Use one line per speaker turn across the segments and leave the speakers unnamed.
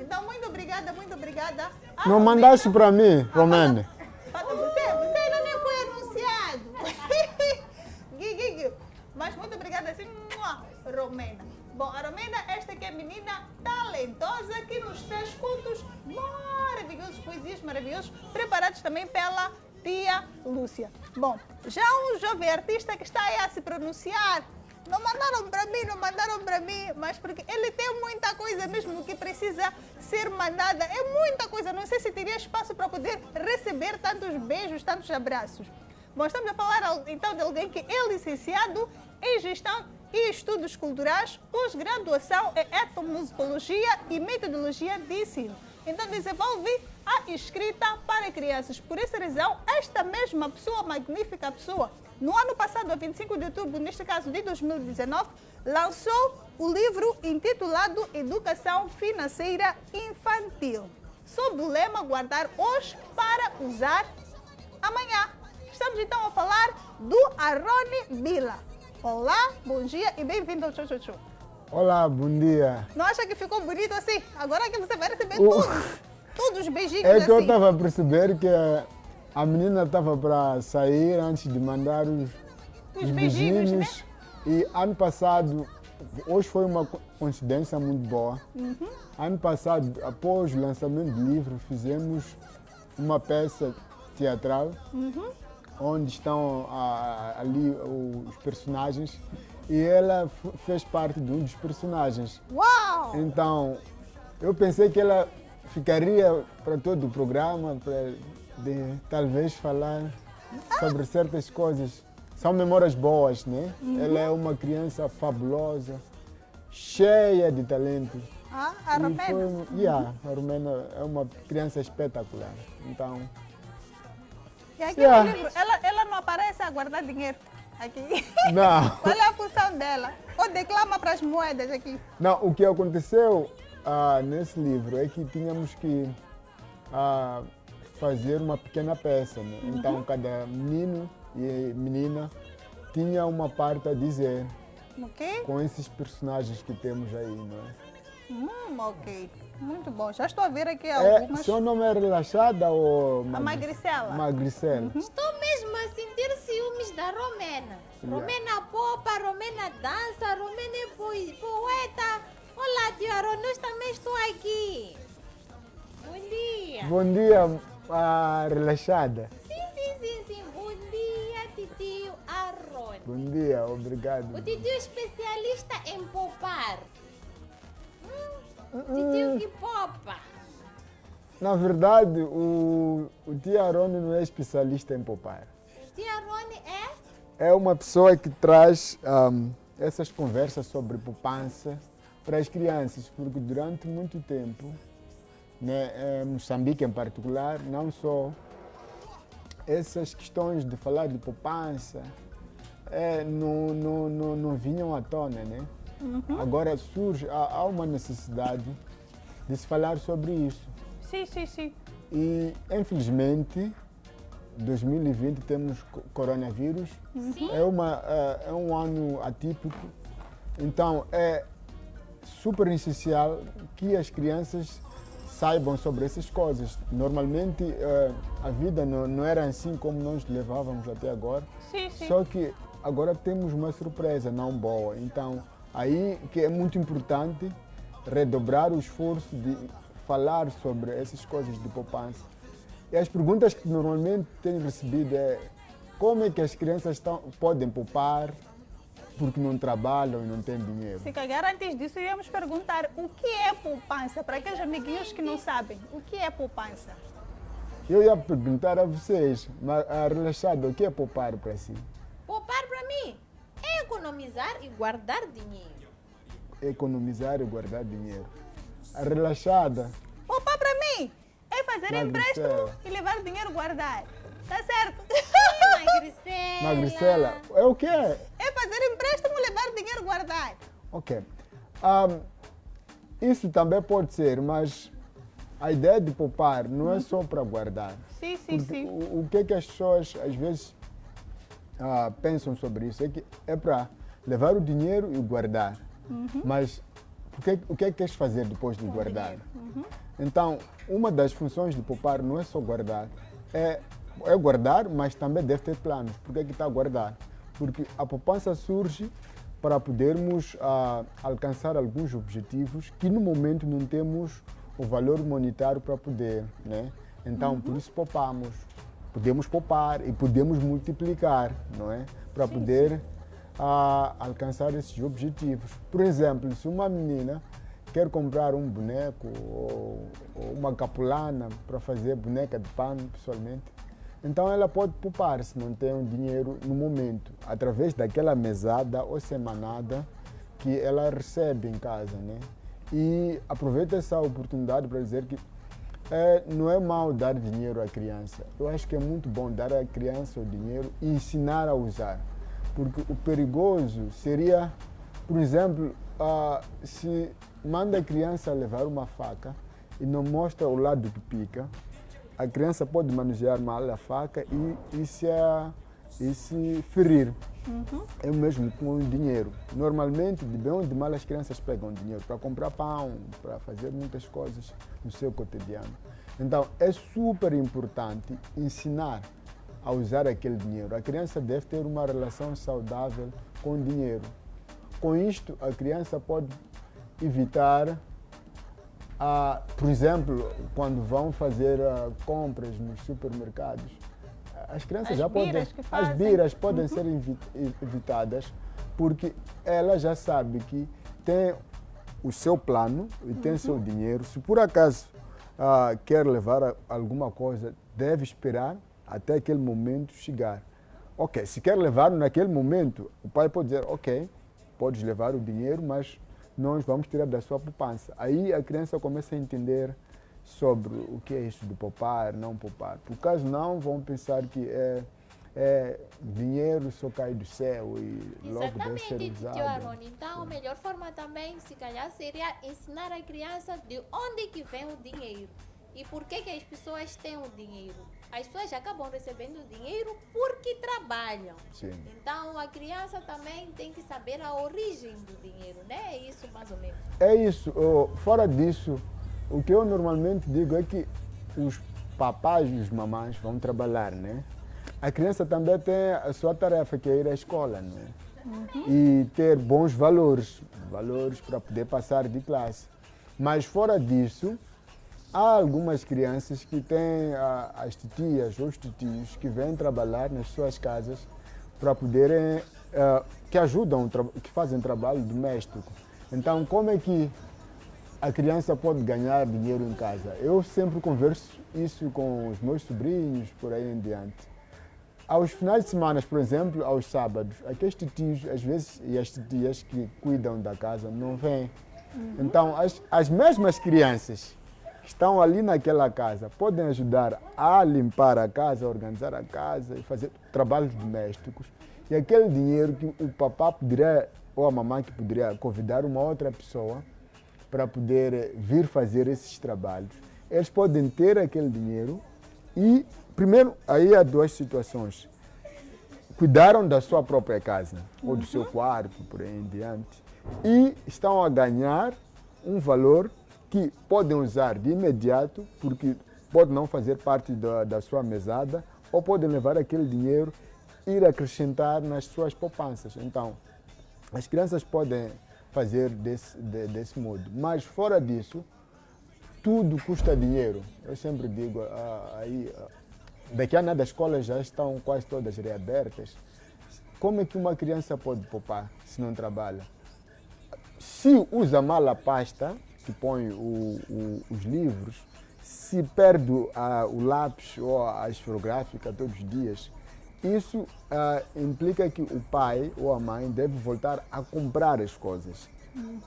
Então, muito obrigada, muito obrigada.
Não mandaste para mim, Romene?
Você ainda nem foi anunciado. Gui. Mas muito obrigada, assim, Romena. Bom, a Romena, esta que é menina talentosa que nos traz contos maravilhosos, poesias maravilhosos, preparados também pela tia Lúcia. Bom, já um jovem artista que está aí a se pronunciar. Não mandaram para mim, mas porque ele tem muita coisa mesmo que precisa ser mandada. É muita coisa, não sei se teria espaço para poder receber tantos beijos, tantos abraços. Bom, estamos a falar então de alguém que é licenciado em Gestão e Estudos Culturais, pós-graduação em Etnomusicologia e Metodologia de Ensino. Então desenvolve a escrita para crianças. Por essa razão, esta mesma pessoa, magnífica pessoa, no ano passado, a 25 de outubro, neste caso de 2019, lançou o livro intitulado Educação Financeira Infantil, sob o lema Guardar hoje para usar amanhã. Estamos então a falar do Aroni Bila. Olá, bom dia e bem-vindo ao Tchau Tchau Tchau.
Olá, bom dia.
Não acha que ficou bonito assim? Agora que você vai receber todos os beijinhos
É que eu
assim.
estava a perceber que a menina estava para sair antes de mandar os
beijinhos, né?
E ano passado, hoje foi uma coincidência muito boa. Ano passado, após o lançamento do livro, fizemos uma peça teatral, onde estão ali os personagens, e ela fez parte de um dos personagens.
Uau!
Então, eu pensei que ela ficaria para todo o programa, para talvez falar sobre certas coisas. São memórias boas, né? Ela é uma criança fabulosa, cheia de talento.
A Romena?
A Romena é uma criança espetacular. Então,
E aqui no livro, ela não aparece a guardar dinheiro aqui.
não.
Qual é a função dela? Ou declama para as moedas aqui?
Não, o que aconteceu nesse livro é que tínhamos que fazer uma pequena peça, né? Então cada menino e menina tinha uma parte a dizer
Ok?
com esses personagens que temos aí, não é?
Ok. Muito bom. Já estou a ver aqui algumas.
Seu nome é Relaxada ou
A Magricela.
Magricela?
Estou mesmo a sentir ciúmes da Romena. Romena popa, Romena dança, Romena é poeta. Olá, tio Aron, nós também estou aqui. Bom dia.
Bom dia, Relaxada.
Sim. Bom dia, titio Aron.
Bom dia, obrigado.
O titio é especialista em popar. Titio que popa.
Na verdade, o tio Aroni não é especialista em poupar.
Tio Aron é?
É uma pessoa que traz essas conversas sobre poupança para as crianças, porque durante muito tempo, né, Moçambique em particular, não só essas questões de falar de poupança não vinham à tona, né? Agora surge, há uma necessidade de se falar sobre isso.
Sim.
E, infelizmente, 2020 temos coronavírus. É um ano atípico. Então, é super essencial que as crianças saibam sobre essas coisas. Normalmente, a vida não era assim como nós levávamos até agora.
Sim.
Só que agora temos uma surpresa não boa. Então, aí que é muito importante redobrar o esforço de falar sobre essas coisas de poupança. E as perguntas que normalmente tenho recebido é como é que as crianças podem poupar porque não trabalham e não têm dinheiro.
Se calhar antes disso íamos perguntar o que é poupança, para aqueles amiguinhos que não sabem. O que é poupança?
Eu ia perguntar a vocês, mas Relaxada, o que é poupar para si?
Poupar para mim é economizar e guardar dinheiro.
Economizar e guardar dinheiro. A Relaxada,
Poupar para mim é fazer
Magricela.
empréstimo e levar o dinheiro guardar. Tá certo?
Magricela.
Magricela, é o quê?
É fazer empréstimo e levar o dinheiro guardar.
Ok. Isso também pode ser, mas a ideia de poupar não é só para guardar.
Sim.
O que é que as pessoas às vezes pensam sobre isso? É que é para levar o dinheiro e guardar. Mas o que é que queres fazer depois de guardar? Então, uma das funções de poupar não é só guardar, é guardar, mas também deve ter planos. Por que está a guardar? Porque a poupança surge para podermos alcançar alguns objetivos que no momento não temos o valor monetário para poder, né? Então, por isso poupamos. Podemos poupar e podemos multiplicar, não é? Para poder alcançar esses objetivos. Por exemplo, se uma menina quer comprar um boneco ou uma capulana para fazer boneca de pano, pessoalmente, então ela pode poupar se não tem um dinheiro no momento, através daquela mesada ou semanada que ela recebe em casa, né? E aproveita essa oportunidade para dizer que não é mau dar dinheiro à criança. Eu acho que é muito bom dar à criança o dinheiro e ensinar a usar. Porque o perigoso seria, por exemplo, se manda a criança levar uma faca e não mostra o lado que pica, a criança pode manusear mal a faca e se ferir. É o mesmo com o dinheiro. Normalmente, de bem ou de mal, as crianças pegam dinheiro para comprar pão, para fazer muitas coisas no seu cotidiano. Então, é super importante ensinar a usar aquele dinheiro. A criança deve ter uma relação saudável com o dinheiro. Com isto, a criança pode evitar, por exemplo, quando vão fazer compras nos supermercados, as crianças as biras podem ser evitadas, porque ela já sabe que tem o seu plano e tem seu dinheiro. Se por acaso quer levar alguma coisa, deve esperar até aquele momento chegar. Ok, se quer levar naquele momento, o pai pode dizer, ok, podes levar o dinheiro, mas nós vamos tirar da sua poupança. Aí a criança começa a entender sobre o que é isso de poupar, não poupar. Por caso não, vão pensar que dinheiro só cai do céu e logo deve ser usado.
Exatamente, tio Aroni. Então, a melhor forma também, se calhar, seria ensinar a criança de onde que vem o dinheiro e por que as pessoas têm o dinheiro. As pessoas acabam recebendo dinheiro porque trabalham.
Sim.
Então, a criança também tem que saber a origem do dinheiro, né? É isso, mais ou menos.
É isso. Fora disso, o que eu normalmente digo é que os papais e os mamães vão trabalhar, né? A criança também tem a sua tarefa, que é ir à escola, né? E ter bons valores para poder passar de classe. Mas fora disso, há algumas crianças que têm as titias ou os titios que vêm trabalhar nas suas casas para poderem, que ajudam, que fazem trabalho doméstico. Então, como é que a criança pode ganhar dinheiro em casa? Eu sempre converso isso com os meus sobrinhos, por aí em diante. Aos finais de semana, por exemplo, aos sábados, aqueles titios, às vezes, e as titias que cuidam da casa não vêm. Então, as mesmas crianças que estão ali naquela casa podem ajudar a limpar a casa, a organizar a casa e fazer trabalhos domésticos. E aquele dinheiro que o papá poderia, ou a mamãe que poderia convidar uma outra pessoa para poder vir fazer esses trabalhos, eles podem ter aquele dinheiro e, primeiro, aí há duas situações. Cuidaram da sua própria casa, ou do seu quarto, por aí em diante, e estão a ganhar um valor que podem usar de imediato, porque pode não fazer parte da sua mesada, ou podem levar aquele dinheiro e ir acrescentar nas suas poupanças. Então, as crianças podem fazer desse modo. Mas fora disso, tudo custa dinheiro. Eu sempre digo, daqui a nada as escolas já estão quase todas reabertas. Como é que uma criança pode poupar se não trabalha? Se usa mal a pasta, que põe os livros, se perde o lápis ou a esferográfica todos os dias, isso implica que o pai ou a mãe deve voltar a comprar as coisas.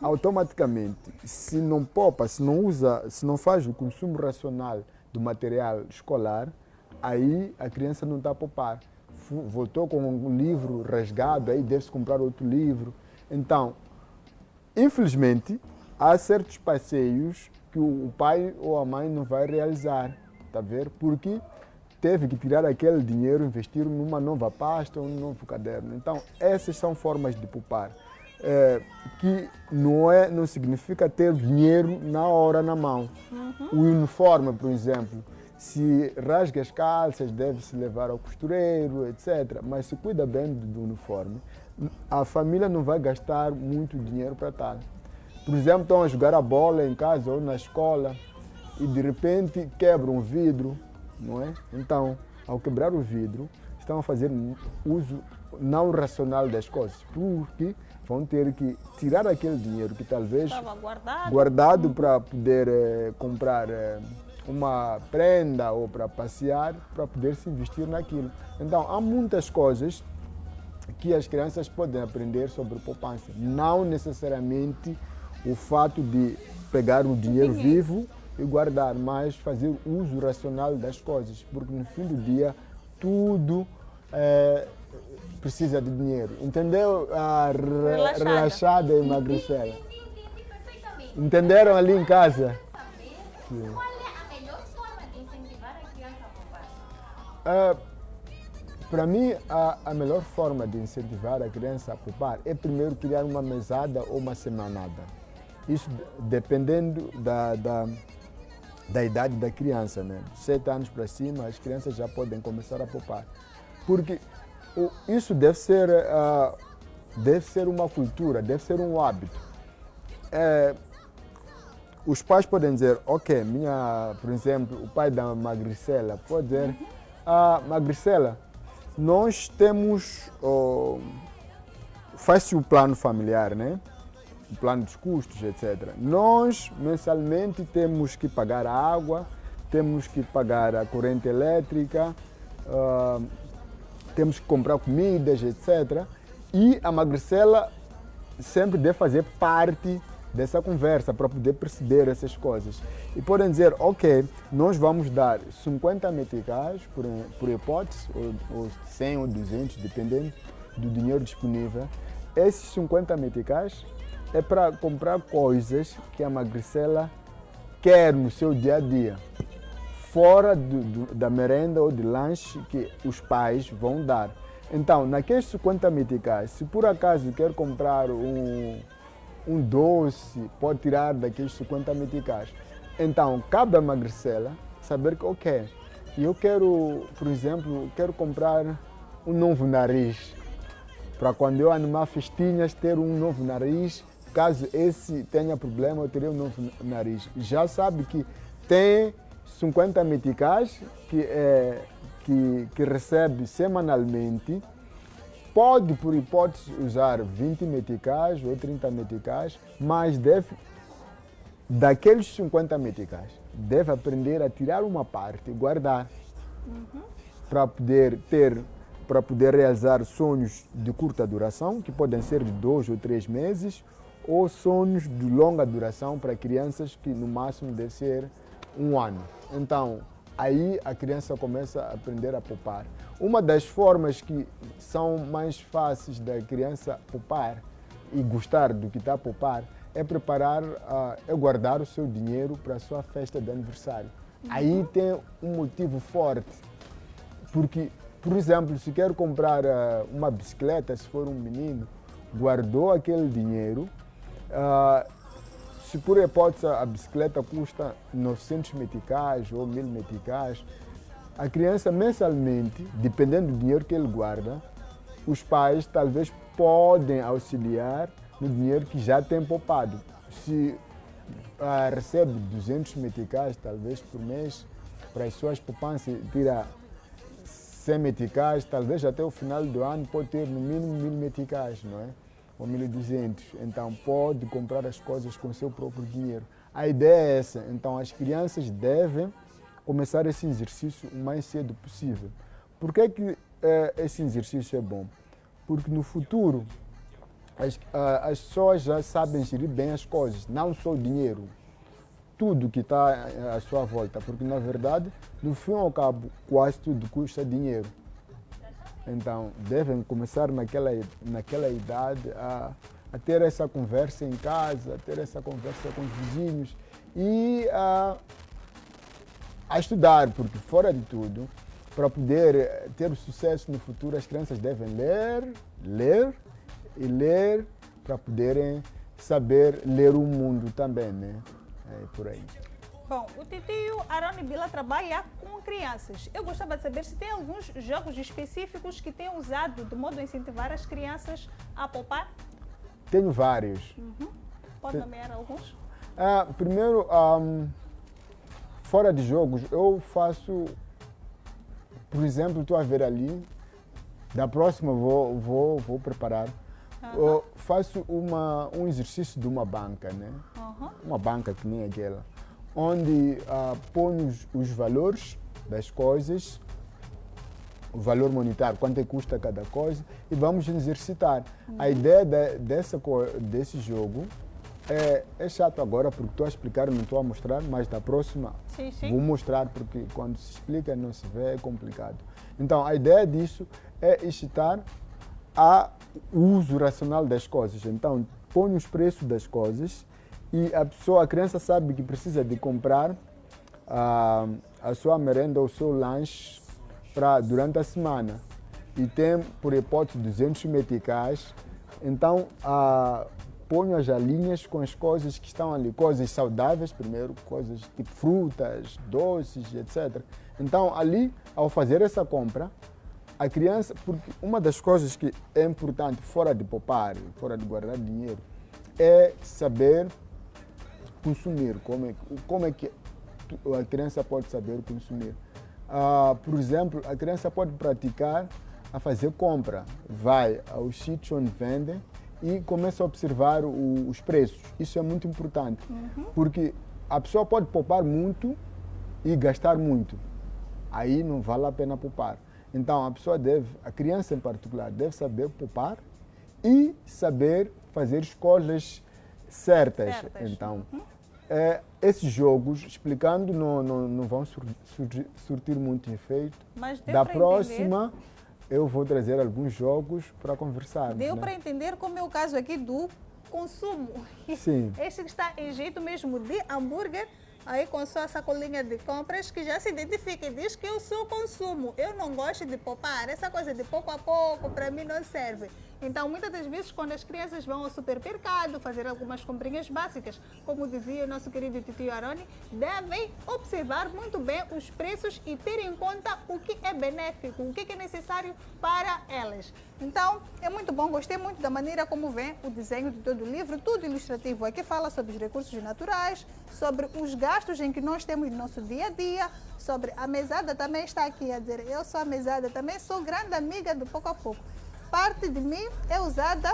Automaticamente, se não poupa, se não usa, se não faz o consumo racional do material escolar, aí a criança não está a poupar. Voltou com um livro rasgado, aí deve-se comprar outro livro. Então, infelizmente, há certos passeios que o pai ou a mãe não vai realizar, tá a ver? Porque teve que tirar aquele dinheiro e investir numa nova pasta ou num novo caderno. Então, essas são formas de poupar. que não significa ter dinheiro na hora na mão. O uniforme, por exemplo, se rasga as calças, deve-se levar ao costureiro, etc. Mas se cuida bem do uniforme, a família não vai gastar muito dinheiro para tal. Por exemplo, estão a jogar a bola em casa ou na escola e de repente quebram um vidro, não é? Então, ao quebrar o vidro, estão a fazer uso não racional das coisas, porque vão ter que tirar aquele dinheiro que talvez
Estava
guardado para poder comprar uma prenda ou para passear, para poder se investir naquilo. Então, há muitas coisas que as crianças podem aprender sobre poupança. Não necessariamente o fato de pegar o dinheiro vivo e guardar, mas fazer uso racional das coisas, porque no fim do dia tudo precisa de dinheiro. Entendeu? Relaxada e emagrecida.
Perfeitamente.
Entenderam ali em casa?
Sim. Qual é a melhor forma de incentivar a criança a poupar?
Para mim, a melhor forma de incentivar a criança a poupar é primeiro criar uma mesada ou uma semanada. Isso dependendo da idade da criança, né? 7 anos para cima, as crianças já podem começar a poupar. Porque isso deve ser uma cultura, deve ser um hábito. Os pais podem dizer, ok, por exemplo, o pai da Magricela pode dizer, Magricela, nós temos, faz-se o plano familiar, né? O plano dos custos, etc. Nós, mensalmente, temos que pagar a água, temos que pagar a corrente elétrica, temos que comprar comidas, etc. E a Magricela sempre deve fazer parte dessa conversa para poder perceber essas coisas. E podem dizer, ok, nós vamos dar 50 meticais por hipótese, ou 100 ou 200, dependendo do dinheiro disponível. Esses 50 meticais é para comprar coisas que a Magricela quer no seu dia a dia, fora da merenda ou de lanche que os pais vão dar. Então, naqueles 50 meticais, se por acaso quer comprar um doce, pode tirar daqueles 50 meticais. Então, cabe à Magricela saber que, ok, eu quero, por exemplo, comprar um novo nariz, para quando eu animar festinhas ter um novo nariz. Caso esse tenha problema, eu terei um novo nariz. Já sabe que tem 50 meticais que recebe semanalmente. Pode, por hipótese, usar 20 meticais ou 30 meticais, mas daqueles 50 meticais, deve aprender a tirar uma parte e guardar para poder realizar sonhos de curta duração, que podem ser de 2 ou 3 meses, ou sonhos de longa duração para crianças que no máximo deve ser 1 ano. Então, aí a criança começa a aprender a poupar. Uma das formas que são mais fáceis da criança poupar e gostar do que está a poupar é guardar o seu dinheiro para a sua festa de aniversário. Aí tem um motivo forte, porque, por exemplo, se quer comprar uma bicicleta, se for um menino, guardou aquele dinheiro. Se por hipótese a bicicleta custa 900 meticais ou 1000 meticais, a criança mensalmente, dependendo do dinheiro que ele guarda, os pais talvez podem auxiliar no dinheiro que já tem poupado. Se recebe 200 meticais talvez por mês, para as suas poupanças tira 100 meticais, talvez até o final do ano pode ter no mínimo 1000 meticais, não é? Ou 1200, então pode comprar as coisas com seu próprio dinheiro. A ideia é essa, então as crianças devem começar esse exercício o mais cedo possível. Por que esse exercício é bom? Porque no futuro as pessoas já sabem gerir bem as coisas, não só o dinheiro, tudo que está à sua volta, porque na verdade, no fim ao cabo, quase tudo custa dinheiro. Então, devem começar naquela idade a ter essa conversa em casa, a ter essa conversa com os vizinhos e a estudar, porque fora de tudo, para poder ter sucesso no futuro, as crianças devem ler para poderem saber ler o mundo também, né? É por aí.
Bom, o titio Aroni Bila trabalha com crianças. Eu gostava de saber se tem alguns jogos específicos que tem usado de modo a incentivar as crianças a poupar.
Tenho vários.
Pode nomear alguns?
Primeiro, fora de jogos, eu faço, por exemplo, estou a ver ali, da próxima vou preparar. Eu faço um exercício de uma banca, né? Uma banca que nem aquela, onde ponho os valores das coisas, o valor monetário, quanto é que custa cada coisa, e vamos exercitar. A ideia desse jogo é chato agora, porque estou a explicar, não estou a mostrar, mas da próxima vou mostrar, porque quando se explica não se vê, é complicado. Então, a ideia disso é excitar o uso racional das coisas. Então, põe os preços das coisas e a criança sabe que precisa de comprar a sua merenda ou o seu lanche durante a semana. E tem, por hipótese, 200 meticais. Então, ponho as alinhas com as coisas que estão ali. Coisas saudáveis, primeiro, coisas tipo frutas, doces, etc. Então, ali, ao fazer essa compra, a criança, porque uma das coisas que é importante, fora de poupar, fora de guardar dinheiro, é saber consumir. Como é que a criança pode saber consumir? Por exemplo, a criança pode praticar a fazer compra. Vai ao sítio onde vendem e começa a observar os preços. Isso é muito importante, porque a pessoa pode poupar muito e gastar muito. Aí não vale a pena poupar. Então, a criança em particular, deve saber poupar e saber fazer escolhas certas. Então, esses jogos, explicando, não vão surtir muito efeito.
Mas
da próxima, eu vou trazer alguns jogos para conversar.
Deu para entender como é o caso aqui do consumo.
Sim.
Este que está em jeito mesmo de hambúrguer, aí com sua sacolinha de compras, que já se identifica e diz que eu sou consumo. Eu não gosto de poupar. Essa coisa de pouco a pouco, para mim, não serve. Então, muitas das vezes, quando as crianças vão ao supermercado fazer algumas comprinhas básicas, como dizia o nosso querido titio Aroni, devem observar muito bem os preços e ter em conta o que é benéfico, o que é necessário para elas. Então, é muito bom, gostei muito da maneira como vem o desenho de todo o livro, tudo ilustrativo. Aqui fala sobre os recursos naturais, sobre os gastos em que nós temos no nosso dia a dia, sobre a mesada também está aqui a dizer, eu sou a mesada, também sou grande amiga do pouco a pouco. Parte de mim é usada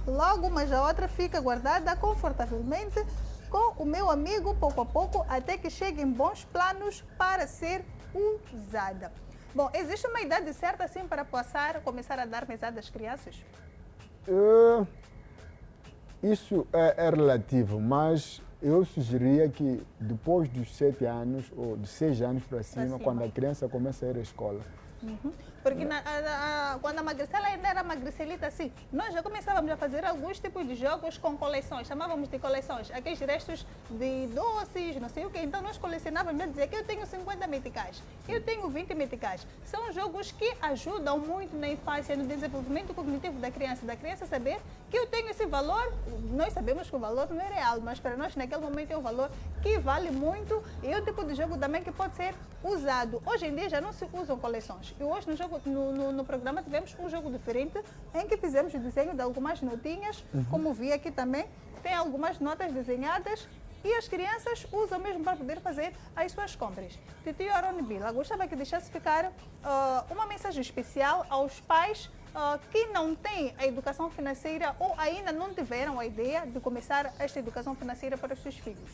logo, mas a outra fica guardada confortavelmente com o meu amigo pouco a pouco, até que cheguem bons planos para ser usada. Bom, existe uma idade certa assim para começar a dar mesada às crianças?
Isso é relativo, mas eu sugeria que depois dos 7 anos ou de 6 anos para cima, quando a criança começa a ir à escola.
Porque quando a Magricela ainda era magricelita assim, nós já começávamos a fazer alguns tipos de jogos com coleções, chamávamos de coleções, aqueles restos de doces, não sei o quê. Então nós colecionávamos, a dizer que eu tenho 50 meticais, eu tenho 20 meticais. São jogos que ajudam muito na infância, no desenvolvimento cognitivo da criança saber que eu tenho esse valor. Nós sabemos que o valor não é real, mas para nós naquele momento é um valor que vale muito e é o tipo de jogo também que pode ser usado. Hoje em dia já não se usam coleções. E hoje no programa tivemos um jogo diferente em que fizemos o desenho de algumas notinhas, como vi aqui também, tem algumas notas desenhadas e as crianças usam mesmo para poder fazer as suas compras. Titio Aroni Bila, gostava que deixasse ficar uma mensagem especial aos pais que não têm a educação financeira ou ainda não tiveram a ideia de começar esta educação financeira para os seus filhos.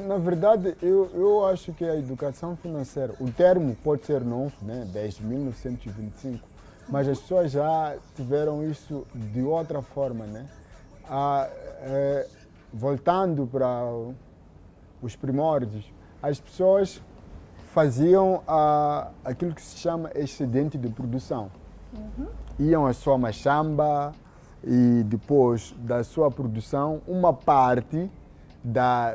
Na verdade, eu acho que a educação financeira, o termo pode ser novo, né, desde 1925, mas as pessoas já tiveram isso de outra forma, né? Voltando para os primórdios, as pessoas faziam aquilo que se chama excedente de produção. Iam à sua machamba e depois da sua produção, uma parte da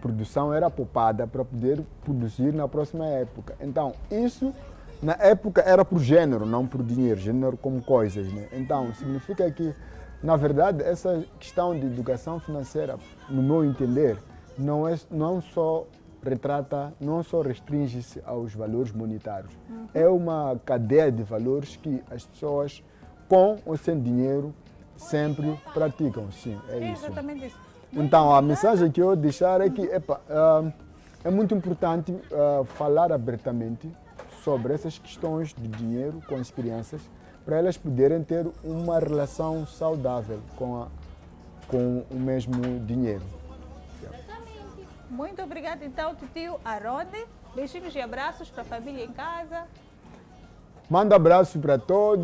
produção era poupada para poder produzir na próxima época. Então, isso na época era por gênero, não por dinheiro, gênero como coisas, né? Então, significa que Na verdade, essa questão de educação financeira, no meu entender, não só restringe-se aos valores monetários. É uma cadeia de valores que as pessoas, com ou sem dinheiro, sempre praticam. Sim, é isso.
Exatamente isso.
Então, a mensagem que eu vou deixar é que é muito importante falar abertamente sobre essas questões de dinheiro com as crianças, para elas poderem ter uma relação saudável com o mesmo dinheiro.
Muito obrigada, então, tio Aronde. Beijinhos e abraços para a família em casa.
Manda abraços para todos.